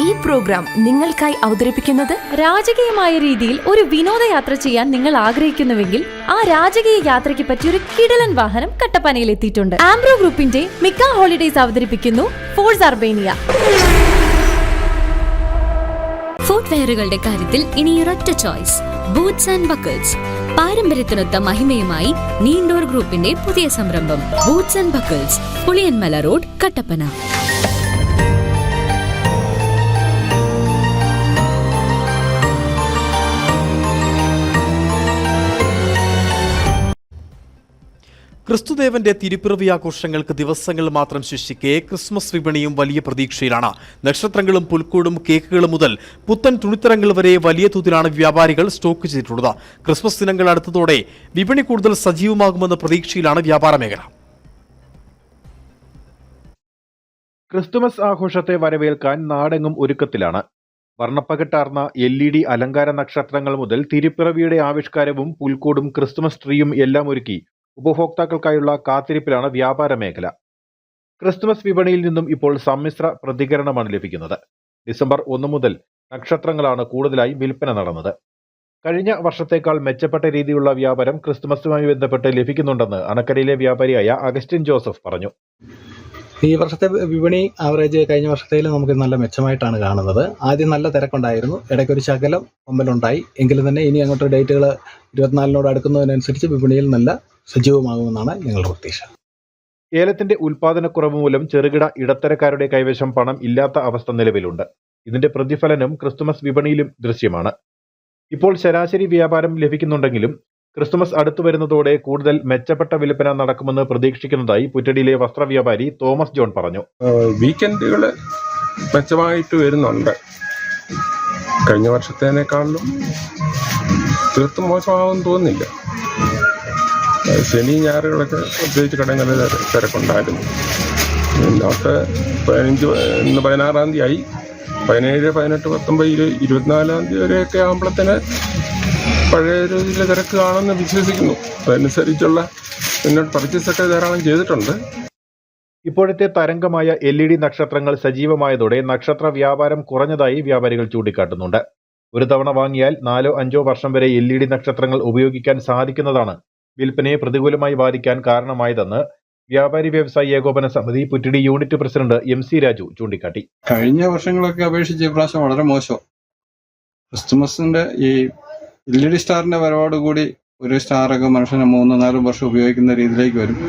ഈ പ്രോഗ്രാം നിങ്ങൾക്കായി അവതരിപ്പിക്കുന്നത് രാജകീയമായ രീതിയിൽ ഒരു വിനോദയാത്ര ചെയ്യാൻ നിങ്ങൾ ആഗ്രഹിക്കുന്നുവെങ്കിൽ ആ രാജകീയ യാത്രയ്ക്ക് പറ്റിയൊരു കിടിലൻ വാഹനം കട്ടപ്പനയിൽ എത്തിയിട്ടുണ്ട്. ആംബ്രോ ഗ്രൂപ്പിന്റെ മിക്ക ഹോളിഡേയ്സ് അവതരിപ്പിക്കുന്നു ഫോഴ്സ് അർബേനിയ. ഫുട്വെയറുകളുടെ കാര്യത്തിൽ ഇനിയൊരൊറ്റ ചോയ്സ്, ബൂട്ട്സ് ആൻഡ് ബക്കിൾസ്. പാരമ്പര്യത്തിനൊത്ത മഹിമയുമായി നീണ്ടോർ ഗ്രൂപ്പിന്റെ പുതിയ സംരംഭം boots and buckles, Puliyanmala road, Kattappana. ക്രിസ്തുദേവന്റെ തിരുപ്പിറവി ആഘോഷങ്ങൾക്ക് ദിവസങ്ങൾ മാത്രം ശേഷിക്കെ ക്രിസ്മസ് വിപണിയും വലിയ പ്രതീക്ഷയിലാണ്. നക്ഷത്രങ്ങളും പുൽക്കൂടും കേക്കുകളും മുതൽ പുത്തൻ തുണിത്തരങ്ങൾ വരെ വലിയ തോതിലാണ് വ്യാപാരികൾ സ്റ്റോക്ക് ചെയ്തിട്ടുള്ളത്. ക്രിസ്മസ് ദിനങ്ങൾ അടുത്തതോടെ വിപണി കൂടുതൽ സജീവമാകുമെന്ന പ്രതീക്ഷയിലാണ് വ്യാപാര മേഖല. ക്രിസ്തുമസ് ആഘോഷത്തെ വരവേൽക്കാൻ നാടെങ്ങും ഒരുക്കത്തിലാണ്. വർണ്ണപ്പകിട്ടാർന്ന LED അലങ്കാര നക്ഷത്രങ്ങൾ മുതൽ തിരുപ്പിറവിയുടെ ആവിഷ്കാരവും പുൽക്കൂടും ക്രിസ്തുമസ് ട്രീയും എല്ലാം ഒരുക്കി ഉപഭോക്താക്കൾക്കായുള്ള കാത്തിരിപ്പിലാണ് വ്യാപാര മേഖല. ക്രിസ്തുമസ് വിപണിയിൽ നിന്നും ഇപ്പോൾ സമ്മിശ്ര പ്രതികരണമാണ് ലഭിക്കുന്നത്. ഡിസംബർ 1 മുതൽ നക്ഷത്രങ്ങളാണ് കൂടുതലായി വിൽപ്പന നടന്നത്. കഴിഞ്ഞ വർഷത്തേക്കാൾ മെച്ചപ്പെട്ട രീതിയിലുള്ള വ്യാപാരം ക്രിസ്തുമസുമായി ബന്ധപ്പെട്ട് ലഭിക്കുന്നുണ്ടെന്ന് അണക്കരയിലെ വ്യാപാരിയായ അഗസ്റ്റിൻ ജോസഫ് പറഞ്ഞു. ഈ വർഷത്തെ വിപണി ആവറേജ് കഴിഞ്ഞ വർഷത്തേൽ നമുക്ക് നല്ല മെച്ചമായിട്ടാണ് കാണുന്നത്. ആദ്യം നല്ല തിരക്കുണ്ടായിരുന്നു, ഇടയ്ക്കൊരു ശകലം ഒമ്പലുണ്ടായി. എങ്കിലും തന്നെ ഇനി അങ്ങോട്ട് ഡേറ്റുകൾ 24 അടുക്കുന്നതിനനുസരിച്ച് വിപണിയിൽ നല്ല സജീവമാകുമെന്നാണ് ഞങ്ങളുടെ പ്രതീക്ഷ. ഏലത്തിന്റെ ഉൽപാദനക്കുറവ് മൂലം ചെറുകിട ഇടത്തരക്കാരുടെ കൈവശം പണം ഇല്ലാത്ത അവസ്ഥ നിലവിലുണ്ട്. ഇതിന്റെ പ്രതിഫലനം ക്രിസ്തുമസ് വിപണിയിലും ദൃശ്യമാണ്. ഇപ്പോൾ ശരാശരി വ്യാപാരം ലഭിക്കുന്നുണ്ടെങ്കിലും ക്രിസ്തുമസ് അടുത്തു വരുന്നതോടെ കൂടുതൽ മെച്ചപ്പെട്ട വിൽപ്പന നടക്കുമെന്ന് പ്രതീക്ഷിക്കുന്നതായി പുറ്റടിയിലെ വസ്ത്രവ്യാപാരി തോമസ് ജോൺ പറഞ്ഞു. വീക്കെൻഡുകൾ മെച്ചമായിട്ട് വരുന്നുണ്ട്. കഴിഞ്ഞ വർഷത്തേനേക്കാളും തീർത്തും മോശമാകുമെന്ന് തോന്നുന്നില്ല. ശനി ഞായറുകളൊക്കെ പ്രത്യേകിച്ച് കടങ്ങളിൽ തിരക്കുണ്ടായിരുന്നു. ഇന്നത്തെ 16-ാം തീയതി ആയി. 17, 18, 19, 24-ാം തീയതി വരെയൊക്കെ ആകുമ്പോഴത്തേന് പഴയ രീതിയിലെ തിരക്ക് കാണുമെന്ന് വിശ്വസിക്കുന്നു. അതനുസരിച്ചുള്ള പർച്ചേസൊക്കെ ധാരാളം ചെയ്തിട്ടുണ്ട്. ഇപ്പോഴത്തെ തരംഗമായ LED നക്ഷത്രങ്ങൾ സജീവമായതോടെ നക്ഷത്ര വ്യാപാരം കുറഞ്ഞതായി വ്യാപാരികൾ ചൂണ്ടിക്കാട്ടുന്നുണ്ട്. ഒരു തവണ വാങ്ങിയാൽ 4-5 വർഷം വരെ LED നക്ഷത്രങ്ങൾ ഉപയോഗിക്കാൻ സാധിക്കുന്നതാണ് വിൽപ്പനയെ പ്രതികൂലമായി ബാധിക്കാൻ കാരണമായതെന്ന് വ്യാപാരി വ്യവസായി ഏകോപന സമിതി Puttady unit president MC Raju ചൂണ്ടിക്കാട്ടി. കഴിഞ്ഞ വർഷങ്ങളൊക്കെ അപേക്ഷിച്ച് ഇപ്രാവശ്യം വളരെ മോശം. ക്രിസ്തുമസിന്റെ ഈ LED സ്റ്റാറിന്റെ വരവോടുകൂടി ഒരു സ്റ്റാറൊക്കെ മനുഷ്യന് 3-4 വർഷം ഉപയോഗിക്കുന്ന രീതിയിലേക്ക് വരും.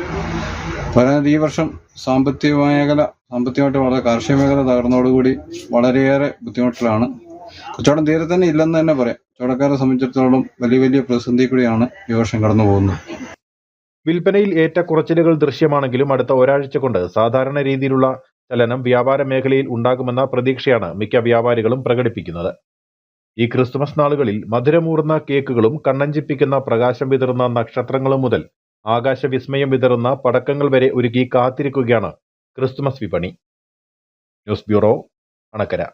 പറയാതെ ഈ വർഷം സാമ്പത്തികമായിട്ട് വളരെ കാർഷിക മേഖല തകർന്നതോടുകൂടി വളരെയേറെ ബുദ്ധിമുട്ടിലാണ്. കച്ചവടം തീരെ തന്നെ ഇല്ലെന്ന് തന്നെ പറയാം. കച്ചവടക്കാരെ സംബന്ധിച്ചിടത്തോളം വലിയ പ്രതിസന്ധി കൂടിയാണ് ഈ വർഷം കടന്നു പോകുന്നത്. വിൽപ്പനയിൽ ഏറ്റക്കുറച്ചിലുകൾ ദൃശ്യമാണെങ്കിലും അടുത്ത ഒരാഴ്ച കൊണ്ട് സാധാരണ രീതിയിലുള്ള ചലനം വ്യാപാര മേഖലയിൽ ഉണ്ടാകുമെന്ന പ്രതീക്ഷയാണ് മിക്ക വ്യാപാരികളും പ്രകടിപ്പിക്കുന്നത്. ഈ ക്രിസ്തുമസ് നാളുകളിൽ മധുരമൂർന്ന കേക്കുകളും കണ്ണഞ്ചിപ്പിക്കുന്ന പ്രകാശം വിതറുന്ന നക്ഷത്രങ്ങളും മുതൽ ആകാശവിസ്മയം വിതറുന്ന പടക്കങ്ങൾ വരെ ഒരുക്കി കാത്തിരിക്കുകയാണ് ക്രിസ്തുമസ് വിപണി. News bureau, Anakkara.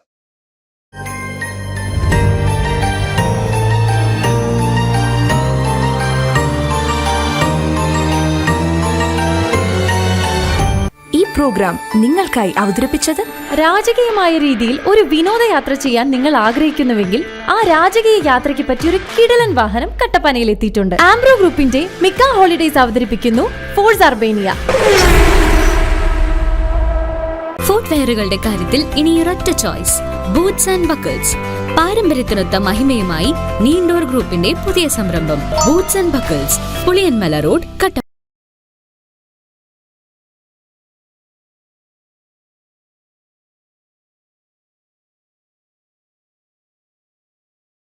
പ്രോഗ്രാം നിങ്ങൾക്കായി അവതരിപ്പിച്ചത് രാജകീയമായ രീതിയിൽ ഒരു വിനോദയാത്ര ചെയ്യാൻ നിങ്ങൾ ആഗ്രഹിക്കുന്നുവെങ്കിൽ ആ രാജകീയ യാത്രയ്ക്ക് പറ്റിയൊരു കിടിലൻ വാഹനം കട്ടപ്പനയിൽ എത്തിയിട്ടുണ്ട്. ആംബ്രോ ഗ്രൂപ്പിന്റെ മിക്ക ഹോളിഡേയ്സ് അവതരിപ്പിക്കുന്നു ഫോഴ്സ് അർബേനിയ. ഫുട്വെയറുകളുടെ കാര്യത്തിൽ ഇനിയൊരൊറ്റ ചോയ്സ്, ബൂട്ട്സ് ആൻഡ് ബക്കിൾസ്. പാരമ്പര്യത്തിനൊത്ത മഹിമയുമായി നീണ്ടോർ ഗ്രൂപ്പിന്റെ പുതിയ സംരംഭം boots and buckles, Puliyanmala road, Kattappana.